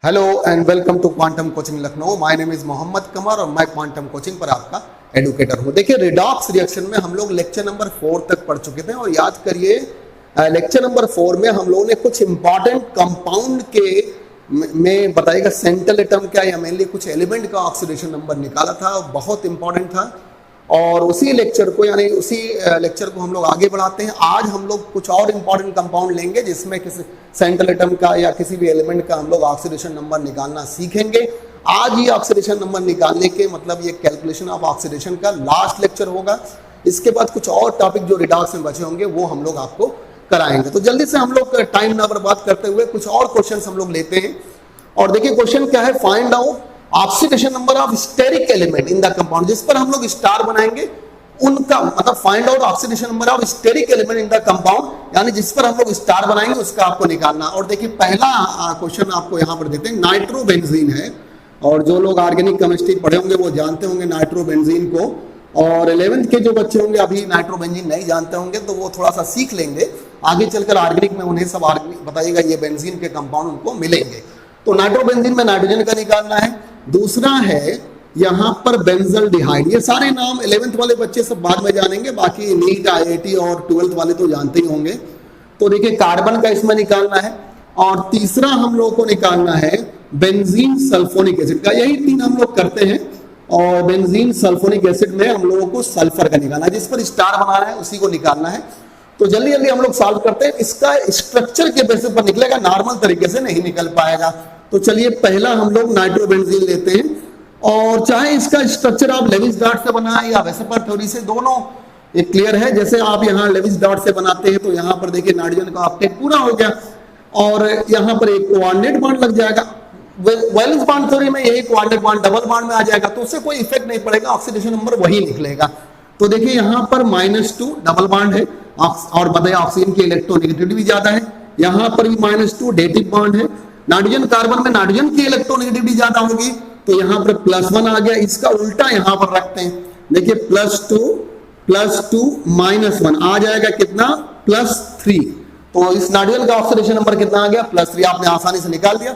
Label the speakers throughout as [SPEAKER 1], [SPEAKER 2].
[SPEAKER 1] Hello and welcome to Quantum Coaching Lucknow. My name is Mohammad Qamar और मैं quantum coaching पर आपका एडुकेटर हूं। देखिए, रिडॉक्स रिएक्शन में हम लोग लेक्चर नंबर 4 तक पढ़ चुके थे और याद करिए लेक्चर नंबर 4 में हम लोगों ने कुछ इंपॉर्टेंट कंपाउंड के में बताएगा सेंट्रल एटम क्या या मेनली कुछ एलिमेंट का ऑक्सीडेशन नंबर निकाला था, बहुत इंपॉर्टेंट था। और उसी लेक्चर को हम लोग आगे बढ़ाते हैं। आज हम लोग कुछ और इंपॉर्टेंट कंपाउंड लेंगे जिसमें किसी सेंट्रल एटम का या किसी भी एलिमेंट का हम लोग ऑक्सीडेशन नंबर निकालना सीखेंगे। आज ये ऑक्सीडेशन नंबर निकालने के मतलब ये कैलकुलेशन ऑफ ऑक्सीडेशन का लास्ट लेक्चर होगा। इसके बाद कुछ और टॉपिक जो रिडॉक्स में बचे होंगे वो हम लोग आपको कराएंगे। तो जल्दी से हम लोग टाइम ना बर्बाद करते हुए कुछ और क्वेश्चन हम लोग लेते हैं। और देखिए क्वेश्चन क्या है, find out oxidation number of steric element in the compound. जिस पर हम लोग स्टार बनाएंगे उनका मतलब find out oxidation number of steric element in the compound, यानी जिस पर हम लोग स्टार बनाएंगे उसका आपको निकालना। और देखिए पहला क्वेश्चन आपको यहां पर देते हैं, नाइट्रोबेंजीन है। और जो लोग ऑर्गेनिक केमिस्ट्री पढ़े होंगे वो जानते होंगे नाइट्रोबेंजीन को। और 11th के जो बच्चे होंगे अभी नाइट्रोबेंजीन नहीं जानते होंगे तो वो थोड़ा सा सीख लेंगे, आगे चलकर ऑर्गेनिक में उन्हें सब बताइएगा ये बेंजीन के कंपाउंड उनको मिलेंगे। तो नाइट्रोबेंजीन में नाइट्रोजन का निकालना है। दूसरा है यहां पर बेंजल्डिहाइड। ये सारे नाम 11th वाले बच्चे सब बाद में जानेंगे, बाकी नीट IIT और 12th वाले तो जानते ही होंगे। तो देखिए कार्बन का इसमें निकालना है। और तीसरा हम लोग को निकालना है बेंजीन सल्फोनिक एसिड का। यही तीन हम लोग करते हैं। और बेंजीन सल्फोनिक एसिड में हम लोगों को सल्फर का निकालना है, जिस पर स्टार बनाना है उसी को निकालना है। तो जल्दी जल्दी हम लोग सॉल्व करते हैं। इसका स्ट्रक्चर के बेसिस पर निकलेगा, नॉर्मल तरीके से नहीं निकल पाएगा। तो चलिए पहला हम लोग नाइट्रोबेंजीन लेते हैं। और चाहे इसका स्ट्रक्चर आप लेविस डॉट से बनाएं या वैसे पर थ्योरी से, दोनों एक क्लियर है। जैसे आप यहाँ लेविस डॉट से बनाते हैं तो यहाँ पर देखिए नाइट्रोजन का ऑक्टेट पूरा हो गया और यहाँ पर एक कोऑर्डिनेट बॉन्ड लग जाएगा। वैलेंस बॉन्ड थ्योरी में यही कोऑर्डिनेट बॉन्ड डबल बॉन्ड में आ जाएगा, तो उससे कोई इफेक्ट नहीं पड़ेगा, ऑक्सीडेशन नंबर वही निकलेगा। तो देखिए यहाँ पर -2 डबल बॉन्ड है और बताइए ऑक्सीजन की इलेक्ट्रोनेगेटिविटी भी ज्यादा है। यहाँ पर भी -2 डेटिव बॉन्ड है। नाइट्रोजन कार्बन में नाइट्रोजन की इलेक्ट्रोनेगेटिविटी ज्यादा होगी तो यहाँ पर +1 आ गया। इसका उल्टा यहाँ पर रखते हैं, देखिए +2 -1 आ जाएगा कितना, +3। तो इस नाइट्रोजन का ऑक्सीडेशन नंबर कितना आ गया, +3। आपने आसानी से निकाल दिया।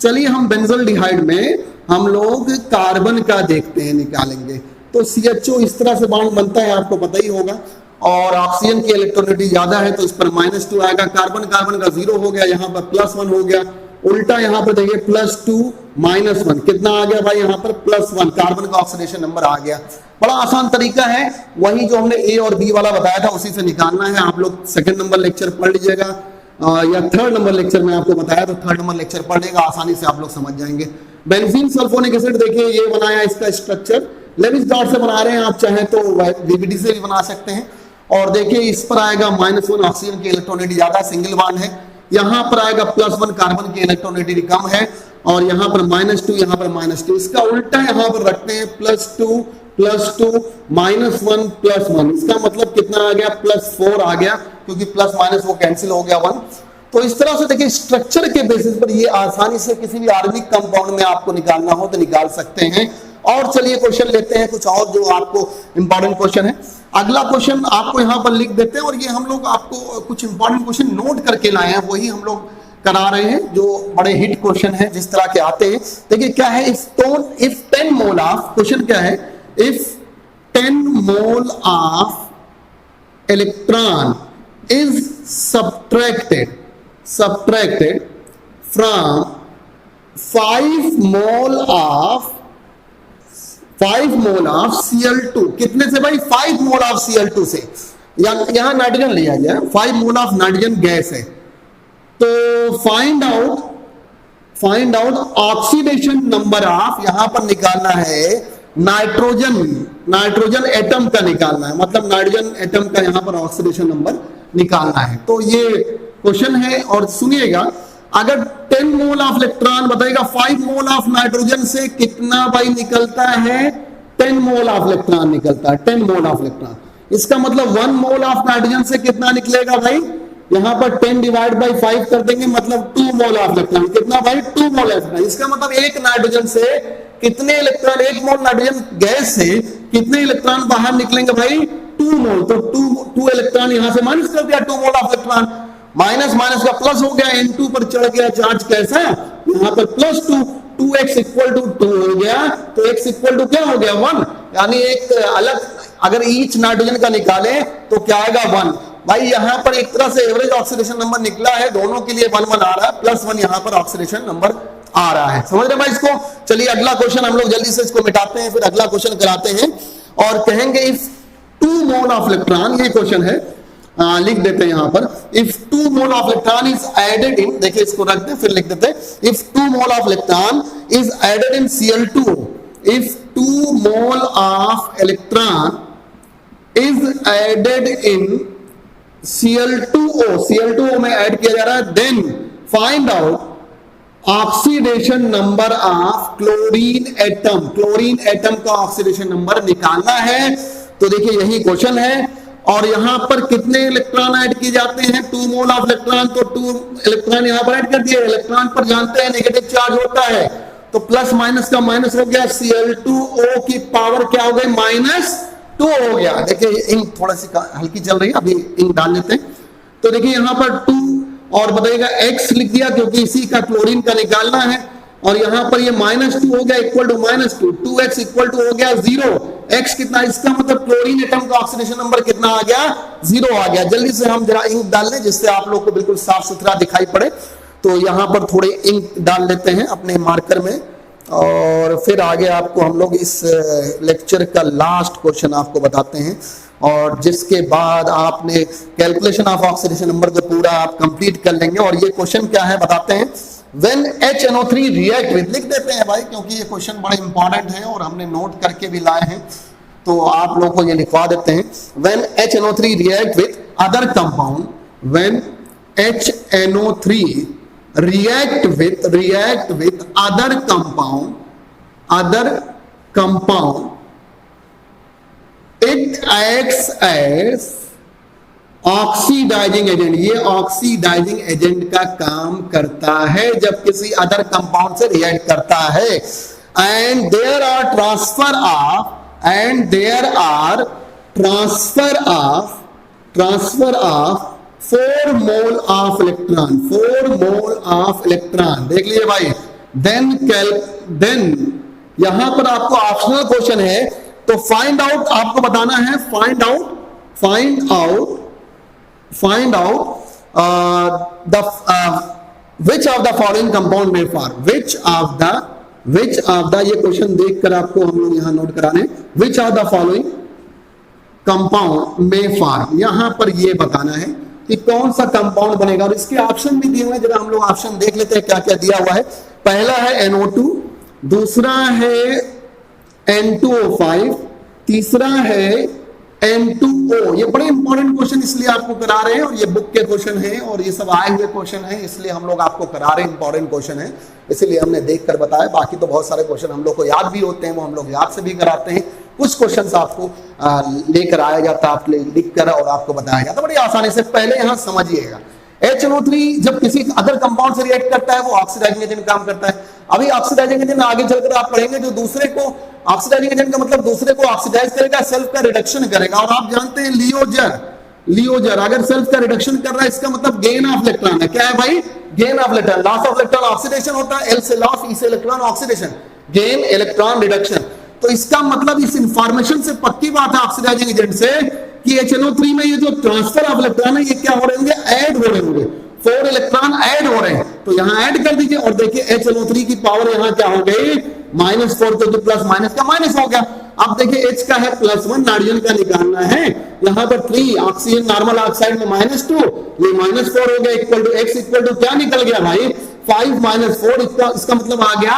[SPEAKER 1] चलिए हम बेंजल्डिहाइड में हम लोग कार्बन का देखते हैं, निकालेंगे। तो CHO इस तरह से बॉन्ड बनता है, आपको पता ही होगा। और ऑक्सीजन की इलेक्ट्रोनेगेटिविटी ज्यादा है तो इस पर -2 आएगा। कार्बन का 0 हो गया, यहाँ पर +1 हो गया। उल्टा यहाँ पर देखिए +2 -1 कितना आ गया भाई, यहाँ पर +1। कार्बन का ऑक्सीडेशन नंबर आ गया। बड़ा आसान तरीका है, वही जो हमने A और B वाला बताया था उसी से निकालना है। आप लोग 2nd नंबर लेक्चर पढ़ लीजिएगा या 3rd नंबर लेक्चर में आपको बताया तो 3rd नंबर लेक्चर पढ़ेगा, आसानी से आप लोग समझ जाएंगे। बेंजीन सल्फोनिक एसिड देखिए ये बनाया, इसका स्ट्रक्चर लेविस डॉट से बना रहे हैं, आप चाहे तो DBT से भी बना सकते हैं। और देखिए इस पर आएगा -1, ऑक्सीजन की इलेक्ट्रोनेगेटिविटी ज्यादा, सिंगल बॉन्ड है। यहाँ पर आएगा +1, कार्बन की इलेक्ट्रोनेगेटिविटी कम है। और यहाँ पर -2, यहाँ पर -2। इसका उल्टा यहाँ पर रखते हैं +2 -1 +1। इसका मतलब कितना आ गया, +4 आ गया, क्योंकि प्लस माइनस वो कैंसिल हो गया 1। तो इस तरह से देखिए स्ट्रक्चर के बेसिस पर ये आसानी से किसी भी ऑर्गेनिक कंपाउंड में आपको निकालना हो तो निकाल सकते हैं। और चलिए क्वेश्चन लेते हैं कुछ और जो आपको इंपॉर्टेंट क्वेश्चन है। अगला क्वेश्चन आपको यहाँ पर लिख देते हैं और ये हम लोग आपको कुछ इंपॉर्टेंट क्वेश्चन नोट करके लाए हैं, वही हम लोग करा रहे हैं, जो बड़े हिट क्वेश्चन है जिस तरह के आते हैं। देखिए क्या है, इफ 10 मोल ऑफ, क्वेश्चन क्या है, if 10 mole of electron is subtracted from 5 mole of Cl2। कितने से भाई, 5 मोल ऑफ Cl2 से। यहां नाइट्रोजन लिया गया, 5 मोल ऑफ नाइट्रोजन गैस है। तो find out oxidation number of, यहां पर निकालना है नाइट्रोजन एटम का निकालना है, मतलब नाइट्रोजन एटम का यहां पर ऑक्सीडेशन नंबर निकालना है। तो ये क्वेश्चन है और सुनिएगा, अगर 10 मोल ऑफ इलेक्ट्रॉन बताएगा 5 मोल ऑफ नाइट्रोजन से कितना भाई निकलता है, 10 मोल ऑफ इलेक्ट्रॉन निकलता है, 10 मोल ऑफ इलेक्ट्रॉन। इसका मतलब 1 मोल ऑफ नाइट्रोजन से कितना निकलेगा भाई, यहां पर 10 डिवाइड बाई 5 कर देंगे, मतलब 2 मोल ऑफ इलेक्ट्रॉन। कितना भाई, 2 मोल इलेक्ट्रॉन। इसका मतलब एक नाइट्रोजन से कितने इलेक्ट्रॉन, 1 मोल नाइट्रोजन गैस से कितने इलेक्ट्रॉन बाहर निकलेंगे भाई, 2 मोल। तो 2 इलेक्ट्रॉन यहां से माइनस कर दिया, 2 mole of electron. Minus minus का प्लस हो गया, N2 पर चढ़ गया चार्ज कैसा, यहाँ पर +2, 2x इक्वल टू 2 हो गया, तो x इक्वल टू क्या हो गया 1, यानी एक अलग अगर ईच नाइट्रोजन का निकाले तो क्या आएगा 1। भाई यहाँ पर एक तरह से एवरेज ऑक्सीडेशन नंबर निकला है, दोनों के लिए 1 1 आ रहा है, +1 यहाँ पर ऑक्सीडेशन नंबर आ रहा है। समझ रहे भाई इसको। चलिए अगला क्वेश्चन हम लोग जल्दी से इसको मिटाते हैं, फिर अगला क्वेश्चन कराते हैं और कहेंगे इफ 2 मोल ऑफ इलेक्ट्रॉन, ये क्वेश्चन है, लिख देते हैं यहां पर, if 2 mole of electron is added in, देखिए इसको रख दे फिर लिख देते हैं, if 2 mole of electron is added in Cl2, if 2 mole of electron is added in Cl2O, Cl2O में ऐड किया जा रहा है, then find out oxidation number of chlorine atom, chlorine atom का ऑक्सीडेशन नंबर निकालना है। तो देखिए यही क्वेश्चन है और यहां पर कितने इलेक्ट्रॉन ऐड किए जाते हैं, 2 मोल ऑफ इलेक्ट्रॉन, तो 2 इलेक्ट्रॉन यहां पर ऐड कर दिए। इलेक्ट्रॉन पर जानते हैं नेगेटिव चार्ज होता है, तो प्लस माइनस का माइनस हो गया, Cl2O की पावर क्या हो गई -2 हो गया। देखिए इंक थोड़ा सी हल्की चल रही है, अभी इंक डाल लेते हैं। तो देखिए यहां पर 2 और बताइएगा x लिख दिया क्योंकि इसी का क्लोरीन का निकालना है, और यहां पर ये -2 हो गया equal to -2, 2x equal to हो गया 0, x कितना, इसका मतलब क्लोरीन एटम का ऑक्सीडेशन नंबर कितना आ गया 0 आ गया। जल्दी से हम जरा इंक डाल लें जिससे आप लोग को बिल्कुल साफ सुथरा दिखाई पड़े। तो यहां पर थोड़े इंक डाल लेते हैं अपने मार्कर में और फिर आगे आपको हम लोग इस लेक्चर का लास्ट क्वेश्चन आपको बताते हैं, और जिसके बाद आपने कैलकुलेशन ऑफ ऑक्सीडेशन नंबर को पूरा आप कंप्लीट कर लेंगे। और ये क्वेश्चन क्या है बताते हैं, व्हेन HNO3 रिएक्ट विद, लिख देते हैं भाई क्योंकि ये क्वेश्चन बड़े इंपॉर्टेंट है और हमने नोट करके भी लाए हैं, तो आप लोगों को ये लिखवा देते हैं। When HNO3 react with other compound, when HNO3 react with other compound, it acts as oxidising agent. ये ऑक्सीडाइजिंग एजेंट का काम करता है जब किसी अदर कंपाउंड से रिएक्ट करता है। And there are transfer of 4 mole of electron, 4 mole of electron, देख लीजिए भाई। देन यहां पर आपको ऑप्शनल क्वेश्चन है, तो फाइंड आउट आपको बताना है, find out which of the following compound made for, which of the, ये क्वेश्चन देखकर आपको हम लोग यहां नोट करा रहे हैं, which of the following compound में फॉर, यहां पर ये बताना है कि कौन सा कंपाउंड बनेगा। और इसके ऑप्शन भी दिए हुए हैं, जरा हम लोग ऑप्शन देख लेते हैं क्या क्या दिया हुआ है। पहला है NO2, दूसरा है N2O5, तीसरा है N2O। ये बड़े इंपॉर्टेंट क्वेश्चन इसलिए आपको करा रहे हैं, और ये बुक के क्वेश्चन है और ये सब आए हुए क्वेश्चन है, इसलिए हम लोग आपको करा रहे हैं, इंपॉर्टेंट क्वेश्चन है इसलिए हमने देख कर बताया। बाकी तो बहुत सारे क्वेश्चन हम लोग को याद भी होते हैं, वो हम लोग याद से भी कराते हैं। कुछ क्वेश्चंस आपको लेकर आया जाता, आप लिख कर और आपको बताया जाता बड़ी आसानी से। पहले यहां समझिएगा, HNO3 जब किसी अदर कंपाउंड से रिएक्ट करता है वो ऑक्सीडाइजिंग एजेंट काम करता है। अभी ऑक्सीडाइजिंग एजेंट आगे चलकर आप पढ़ेंगे, जो दूसरे को ऑक्सीडाइजिंग एजेंट का मतलब दूसरे को ऑक्सीडाइज करेगा, सेल्फ का रिडक्शन करेगा। और आप जानते हैं लियोजर अगर सेल्फ का रिडक्शन कर रहा है, इसका मतलब गेन ऑफ इलेक्ट्रॉन है। क्या है भाई, gain of electron. Loss of electron oxidation होता है, L से लॉस, E से electron oxidation, gain electron reduction. तो इसका मतलब इस इंफॉर्मेशन से पक्की बात है ऑक्सीडाइजिंग एजेंट से कि HNO3 में ये जो ट्रांसफर ऑफ इलेक्ट्रॉन है ये क्या हो रहे होंगे, ऐड हो रहे होंगे, 4 इलेक्ट्रॉन ऐड हो रहे हैं। तो यहां ऐड कर दीजिए और देखिए HNO3 की पावर यहां क्या हो गई -4, क्योंकि प्लस माइनस का माइनस हो गया। अब देखिए H का है +1, नाइट्रोजन का निकालना है, यहां पर 3 ऑक्सीजन नॉर्मल ऑक्साइड में -2, ये -4 हो गया equal to x equal to क्या निकल गया भाई 5 - 4, इसका मतलब आ गया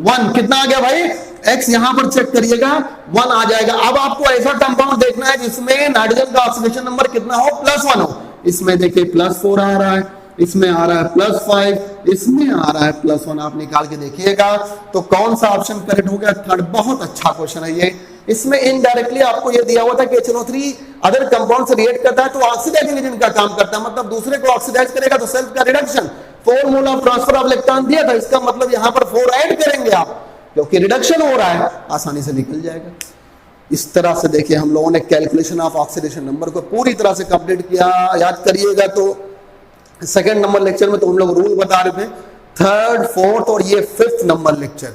[SPEAKER 1] 1। कितना आ गया भाई, x यहां पर चेक करिएगा 1 आ जाएगा। अब आपको ऐसा कंपाउंड देखना है जिसमें नाइट्रोजन का ऑक्सीडेशन नंबर कितना हो, +1 हो। इसमें देखिए +4 आ रहा है, इसमें आ रहा है +5, इसमें आ रहा है +1, आप निकाल के देखिएगा तो कौन सा ऑप्शन करेक्ट हो गया, थर्ड। बहुत अच्छा क्वेश्चन है ये। इसमें इनडायरेक्टली आपको ये दिया हुआ था कि HNO3 अदर कंपाउंड से रिएक्ट करता है तो ऑक्सीडाइजिंग एजेंट का काम करता है, मतलब दूसरे को ऑक्सीडाइज करेगा तो सेल्फ का reduction. 4 mole of transfer of electron दिया था, इसका मतलब यहां पर 4 ऐड करेंगे आप, क्योंकि रिडक्शन हो रहा है, आसानी से निकल जाएगा। इस तरह से देखिए हम लोगों ने कैलकुलेशन ऑफ ऑक्सीडेशन नंबर को पूरी तरह से कंप्लीट किया। याद करिएगा तो सेकंड नंबर लेक्चर में तो हम लोग रूल बता रहे थे, थर्ड, फोर्थ और ये फिफ्थ नंबर लेक्चर,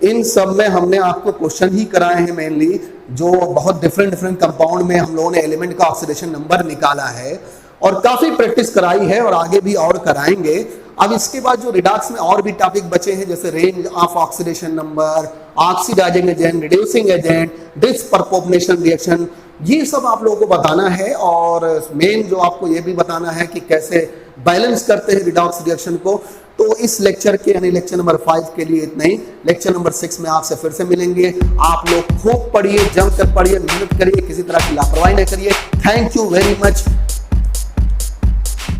[SPEAKER 1] इन सब में हमने आपको क्वेश्चन ही कराए हैं मेनली, जो बहुत डिफरेंट डिफरेंट कंपाउंड में हम लोगों ने एलिमेंट का ऑक्सीडेशन नंबर निकाला है और काफी प्रैक्टिस कराई है और आगे भी और कराएंगे। अब इसके बाद जो रिडॉक्स में और भी टॉपिक बचे हैं, जैसे range of oxidation number, oxidising agent, reducing agent, disproportionation reaction, ये सब आप लोगों को बताना है। और मेन जो आपको ये भी बताना है कि कैसे बैलेंस करते हैं रिडॉक्स रिएक्शन को। तो इस लेक्चर के यानी लेक्चर नंबर 5 के लिए इतना ही। लेक्चर नंबर 6 में आपसे फिर से मिलेंगे। आप लोग खूब पढ़िए, जम कर पढ़िए, मेहनत करिए, किसी तरह की लापरवाही न करिए। Thank you very much.